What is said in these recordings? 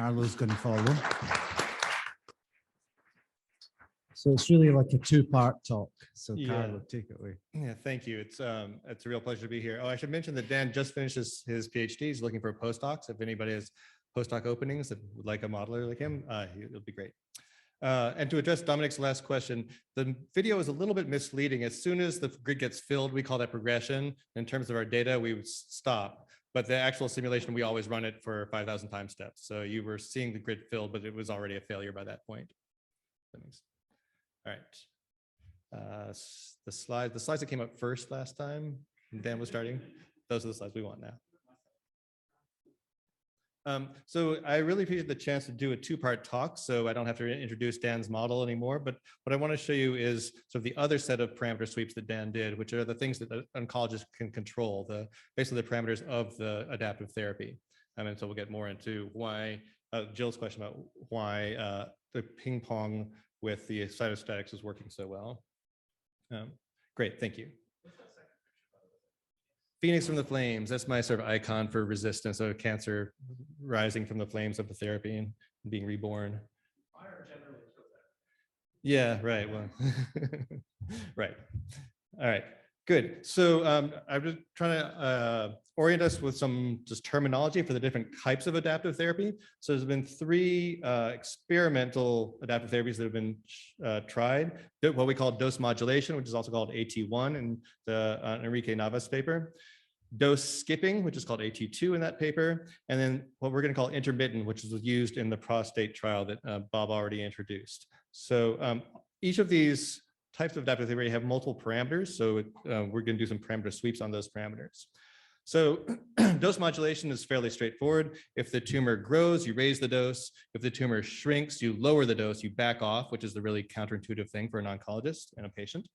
Carlo's going to follow. So it's really like a two-part talk. So Carlo, take it away. Yeah, thank you. It's a real pleasure to be here. Oh, I should mention that Dan just finished his PhD. He's looking for postdocs. If anybody has postdoc openings that would like a modeler like him, it'll be great. And to address Dominic's last question, the video is a little bit misleading. As soon as the grid gets filled, we call that progression. In terms of our data, we would stop. But the actual simulation, we always run it for 5,000 time steps. So you were seeing the grid filled, but it was already a failure by that point. All right. The slides that came up first last time, Dan was starting. Those are the slides we want now. So I really appreciate the chance to do a two-part talk, so I don't have to introduce Dan's model anymore. But what I want to show you is sort of the other set of parameter sweeps that Dan did, which are the things that the oncologists can control, basically the parameters of the adaptive therapy. And so we'll get more into why Jill's question about why the ping pong with the cytostatics is working so well. Great, thank you. Phoenix from the flames, that's my sort of icon for resistance of cancer rising from the flames of the therapy and being reborn. Fire generally kills that. Yeah, right, well, right. All right, good. So I'm just trying to orient us with some just terminology for the different types of adaptive therapy. So there's been three experimental adaptive therapies that have been tried. What we call dose modulation, which is also called AT1 in the Enrique Navas paper. Dose skipping, which is called AT2 in that paper. And then what we're going to call intermittent, which was used in the prostate trial that Bob already introduced. So each of these types of adaptive therapy have multiple parameters. So we're going to do some parameter sweeps on those parameters. So dose modulation is fairly straightforward. If the tumor grows, you raise the dose. If the tumor shrinks, you lower the dose, you back off, which is the really counterintuitive thing for an oncologist and a patient.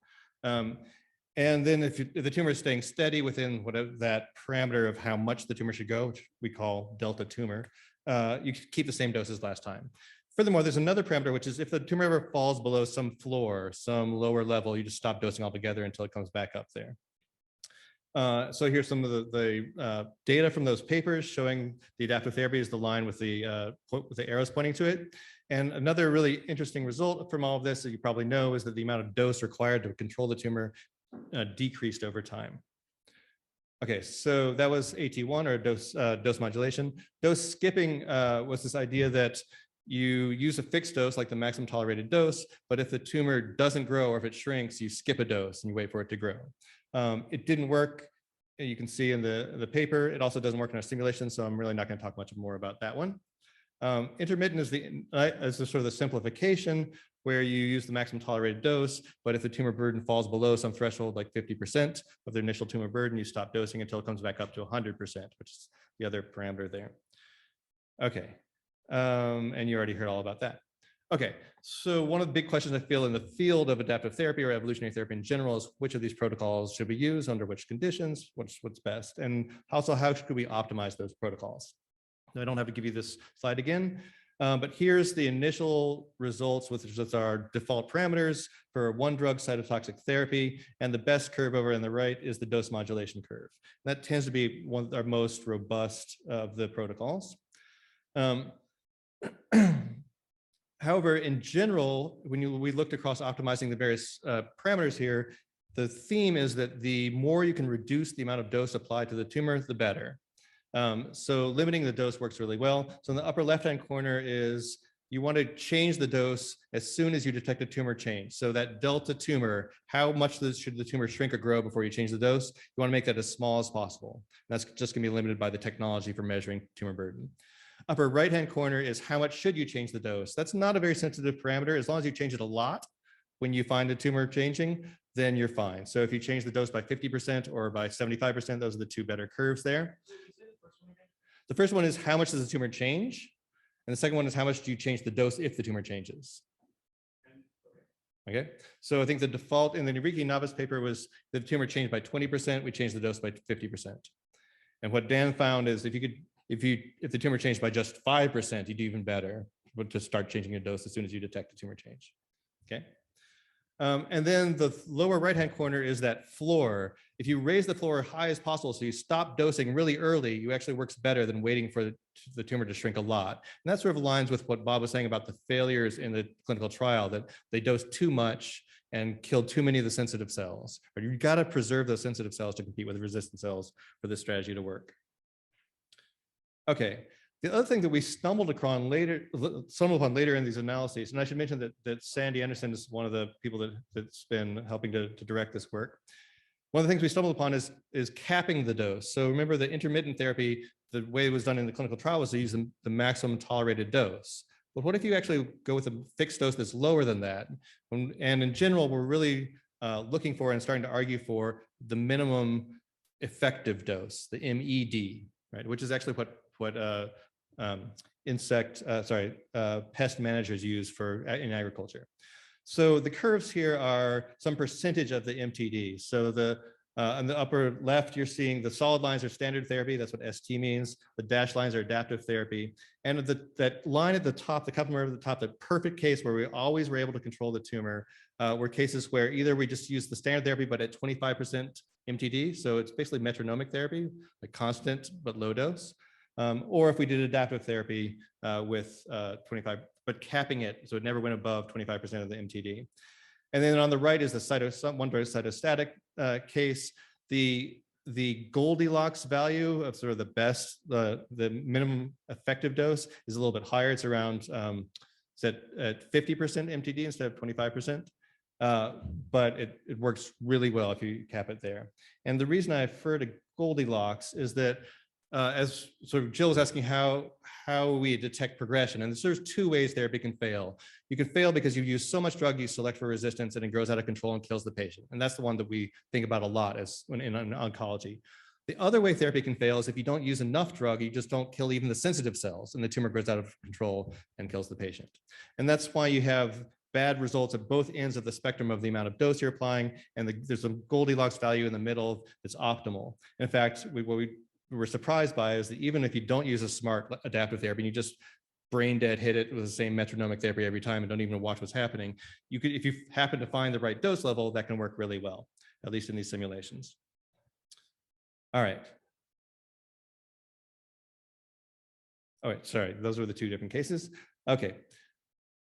And then if the tumor is staying steady within whatever that parameter of how much the tumor should go, which we call delta tumor, you keep the same dose as last time. Furthermore, there's another parameter, which is if the tumor ever falls below some floor, some lower level, you just stop dosing altogether until it comes back up there. So here's some of the data from those papers showing the adaptive therapy is the line with the arrows pointing to it. And another really interesting result from all of this that you probably know is that the amount of dose required to control the tumor decreased over time. Okay, so that was AT1 or dose modulation. Dose skipping was this idea that you use a fixed dose like the maximum tolerated dose, but if the tumor doesn't grow or if it shrinks, you skip a dose and you wait for it to grow. It didn't work. You can see in the paper, it also doesn't work in our simulation, so I'm really not going to talk much more about that one. Intermittent is the sort of the simplification where you use the maximum tolerated dose, but if the tumor burden falls below some threshold, like 50% of the initial tumor burden, you stop dosing until it comes back up to 100%, which is the other parameter there. Okay, and you already heard all about that. Okay, so one of the big questions I feel in the field of adaptive therapy or evolutionary therapy in general is which of these protocols should we use, under which conditions, what's best, and also how should we optimize those protocols? I don't have to give you this slide again, but here's the initial results with our default parameters for one drug cytotoxic therapy, and the best curve over on the right is the dose modulation curve. That tends to be one of our most robust of the protocols. However, in general, when we looked across optimizing the various parameters here, the theme is that the more you can reduce the amount of dose applied to the tumor, the better. So limiting the dose works really well. So in the upper left-hand corner is you want to change the dose as soon as you detect a tumor change. So that delta tumor, how much should the tumor shrink or grow before you change the dose? You want to make that as small as possible. That's just going to be limited by the technology for measuring tumor burden. Upper right-hand corner is how much should you change the dose? That's not a very sensitive parameter. As long as you change it a lot, when you find a tumor changing, then you're fine. So if you change the dose by 50% or by 75%, those are the two better curves there. The first one is how much does the tumor change? And the second one is how much do you change the dose if the tumor changes? Okay, so I think the default in the Enrique Navas paper was the tumor changed by 20%, we changed the dose by 50%. And what Dan found is if the tumor changed by just 5%, you do even better, but just start changing your dose as soon as you detect a tumor change. Okay. And then the lower right-hand corner is that floor. If you raise the floor as high as possible, so you stop dosing really early, you actually works better than waiting for the tumor to shrink a lot. And that sort of aligns with what Bob was saying about the failures in the clinical trial, that they dosed too much and killed too many of the sensitive cells. But you've got to preserve those sensitive cells to compete with the resistant cells for this strategy to work. Okay. The other thing that we stumbled upon later in these analyses, and I should mention that Sandy Anderson is one of the people that's been helping to direct this work. One of the things we stumbled upon is capping the dose. So remember, the intermittent therapy, the way it was done in the clinical trial was to use the maximum tolerated dose. But what if you actually go with a fixed dose that's lower than that? And in general, we're really looking for and starting to argue for the minimum effective dose, the MED, right? Which is actually what pest managers use in agriculture. So the curves here are some percentage of the MTD. So on the upper left, you're seeing the solid lines are standard therapy. That's what ST means. The dashed lines are adaptive therapy. And that line at the top, the couple at the top, the perfect case where we always were able to control the tumor, were cases where either we just used the standard therapy, but at 25% MTD. So it's basically metronomic therapy, like constant but low dose. Or if we did adaptive therapy with 25, but capping it so it never went above 25% of the MTD. And then on the right is the one-drug cytostatic case. The Goldilocks value of sort of the best, the minimum effective dose is a little bit higher. It's around at 50% MTD instead of 25%. But it works really well if you cap it there. And the reason I refer to Goldilocks is that as sort of Jill was asking how we detect progression, and there's two ways therapy can fail. You can fail because you've used so much drug, you select for resistance, and it grows out of control and kills the patient. And that's the one that we think about a lot in oncology. The other way therapy can fail is if you don't use enough drug, you just don't kill even the sensitive cells, and the tumor grows out of control and kills the patient. And that's why you have bad results at both ends of the spectrum of the amount of dose you're applying, and there's a Goldilocks value in the middle that's optimal. In fact, what we were surprised by is that even if you don't use a smart adaptive therapy and you just brain dead hit it with the same metronomic therapy every time and don't even watch what's happening, you could, if you happen to find the right dose level, that can work really well, at least in these simulations. All right. Oh, wait, sorry, those were the two different cases. Okay.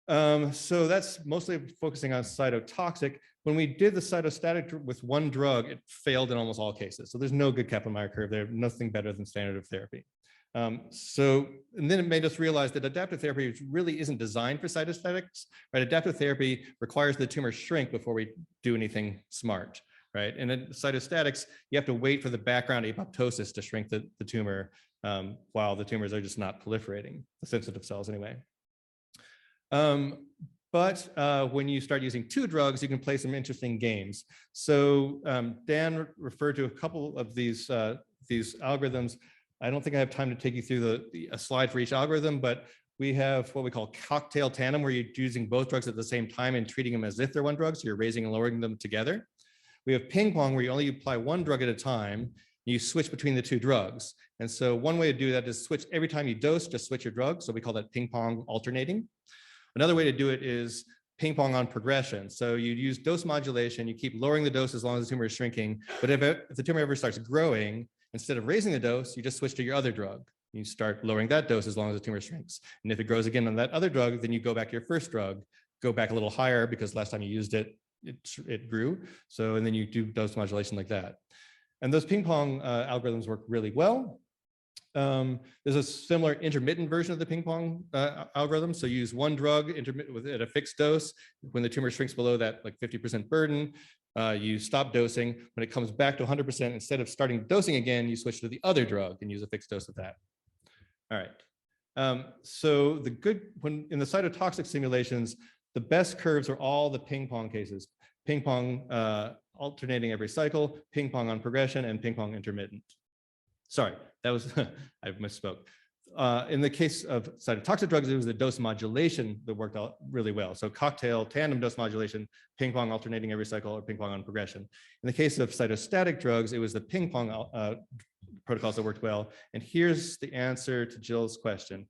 So that's mostly focusing on cytotoxic. When we did the cytostatic with one drug, it failed in almost all cases. So there's no good Kaplan-Meier curve there, nothing better than standard of therapy. And then it made us realize that adaptive therapy really isn't designed for cytostatics, right? Adaptive therapy requires the tumor shrink before we do anything smart, right? And in cytostatics, you have to wait for the background apoptosis to shrink the tumor while the tumors are just not proliferating, the sensitive cells anyway. But when you start using two drugs, you can play some interesting games. So Dan referred to a couple of these algorithms. I don't think I have time to take you through a slide for each algorithm, but we have what we call cocktail tandem, where you're using both drugs at the same time and treating them as if they're one drug. So you're raising and lowering them together. We have ping pong, where you only apply one drug at a time. You switch between the two drugs. And so one way to do that is switch every time you dose, just switch your drug. So we call that ping pong alternating. Another way to do it is ping pong on progression. So you use dose modulation, you keep lowering the dose as long as the tumor is shrinking. But if the tumor ever starts growing, instead of raising the dose, you just switch to your other drug. You start lowering that dose as long as the tumor shrinks. And if it grows again on that other drug, then you go back to your first drug, go back a little higher because last time you used it, it grew. So, and then you do dose modulation like that. And those ping pong algorithms work really well. There's a similar intermittent version of the ping pong algorithm. So you use one drug at a fixed dose. When the tumor shrinks below that like 50% burden, you stop dosing. When it comes back to 100%, instead of starting dosing again, you switch to the other drug and use a fixed dose of that. All right. So when in the cytotoxic simulations, the best curves are all the ping pong cases. Ping pong alternating every cycle, ping pong on progression, and ping pong intermittent. Sorry, that was, I misspoke. In the case of cytotoxic drugs, it was the dose modulation that worked out really well. So cocktail, tandem dose modulation, ping pong alternating every cycle, or ping pong on progression. In the case of cytostatic drugs, it was the ping pong protocols that worked well. And here's the answer to Jill's question.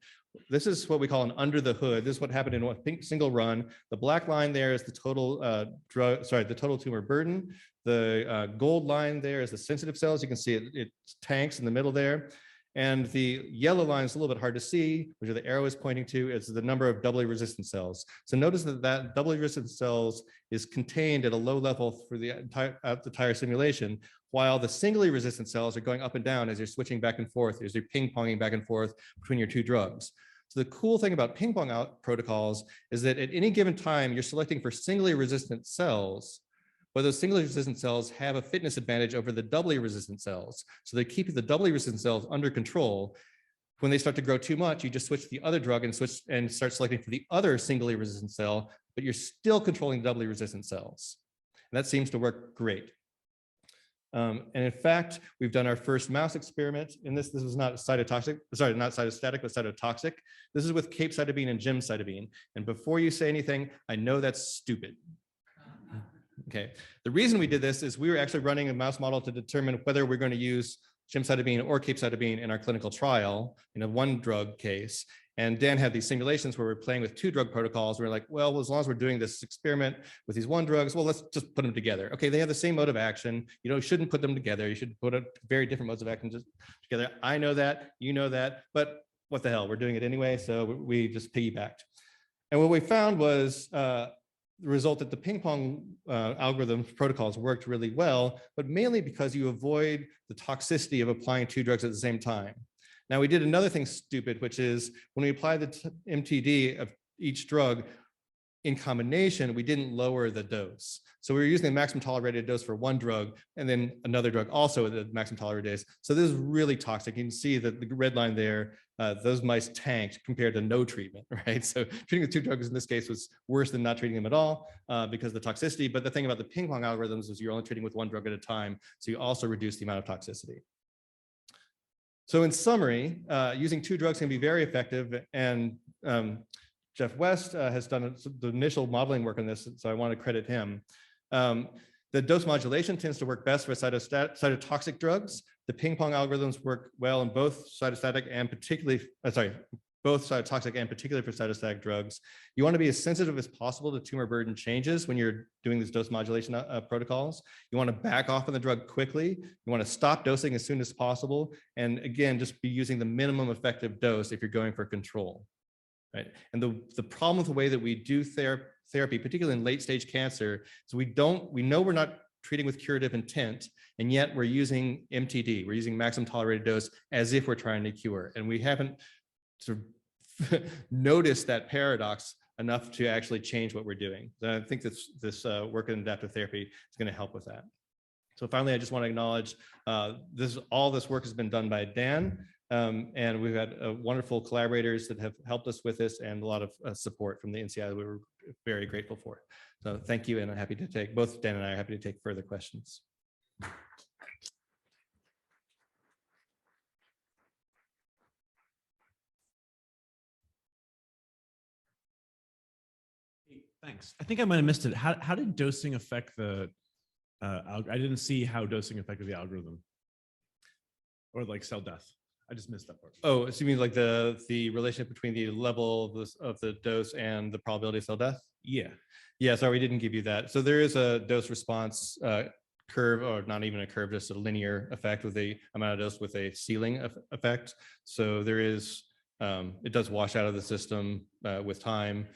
this is what we call an under the hood. This is what happened in one single run. The black line there is the total the total tumor burden. The gold line there is the sensitive cells. You can see it tanks in the middle there. And the yellow line is a little bit hard to see, which are the arrow is pointing to, is the number of doubly resistant cells. So notice that doubly resistant cells is contained at a low level for the entire simulation, while the singly resistant cells are going up and down as you're switching back and forth, as you're ping-ponging back and forth between your two drugs. So the cool thing about ping-pong out protocols is that at any given time, you're selecting for singly resistant cells, but those singly resistant cells have a fitness advantage over the doubly resistant cells. So they keep the doubly resistant cells under control. When they start to grow too much, you just switch to the other drug and start selecting for the other singly resistant cell, but you're still controlling doubly resistant cells. And that seems to work great. And in fact, we've done our first mouse experiment in this. This was not cytotoxic, sorry, not cytostatic, but cytotoxic. This is with capecitabine and gemcitabine. And before you say anything, I know that's stupid. Okay, the reason we did this is we were actually running a mouse model to determine whether we're going to use gemcitabine or capecitabine in our clinical trial in a one drug case. And Dan had these simulations where we're playing with two drug protocols. We're like, well, as long as we're doing this experiment with these one drugs, well, let's just put them together. Okay, they have the same mode of action. You shouldn't put them together. You should put very different modes of action together. I know that, you know that, but what the hell, we're doing it anyway. So we just piggybacked. And what we found was the result that the ping pong algorithm protocols worked really well, but mainly because you avoid the toxicity of applying two drugs at the same time. Now, we did another thing stupid, which is when we apply the MTD of each drug in combination, we didn't lower the dose. So we were using the maximum tolerated dose for one drug and then another drug also at the maximum tolerated dose. So this is really toxic. You can see that the red line there, those mice tanked compared to no treatment, right? So treating with two drugs in this case was worse than not treating them at all because of the toxicity. But the thing about the ping pong algorithms is you're only treating with one drug at a time. So you also reduce the amount of toxicity. So in summary, using two drugs can be very effective, and Jeff West has done the initial modeling work on this, so I want to credit him. The dose modulation tends to work best for cytotoxic drugs. The ping pong algorithms work well in both cytostatic and particularly, both cytotoxic and particularly for cytostatic drugs. You want to be as sensitive as possible to tumor burden changes when you're doing these dose modulation protocols. You want to back off on the drug quickly. You want to stop dosing as soon as possible. And again, just be using the minimum effective dose if you're going for control. Right. And the problem with the way that we do therapy, particularly in late stage cancer, is we know we're not treating with curative intent, and yet we're using MTD, we're using maximum tolerated dose as if we're trying to cure. And we haven't sort of noticed that paradox enough to actually change what we're doing. So I think this work in adaptive therapy is going to help with that. So finally, I just want to acknowledge all this work has been done by Dan. And we've had wonderful collaborators that have helped us with this and a lot of support from the NCI that we were very grateful for. So thank you, and I'm happy to take, both Dan and I are happy to take further questions. Thanks. I think I might have missed it. How did dosing affect the, I didn't see how dosing affected the algorithm or like cell death. I just missed that part. Oh, so you mean like the relationship between the level of the dose and the probability of cell death? Yeah. Yeah, sorry, we didn't give you that. So there is a dose response curve, or not even a curve, just a linear effect with the amount of dose with a ceiling effect. So there is, it does wash out of the system with time.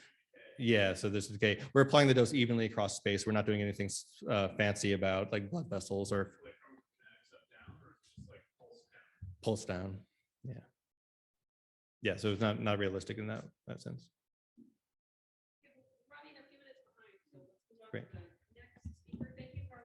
Yeah, so this is okay. We're applying the dose evenly across space. We're not doing anything fancy about like blood vessels or pulse down. Yeah. Yeah, so it's not realistic in that sense. Great.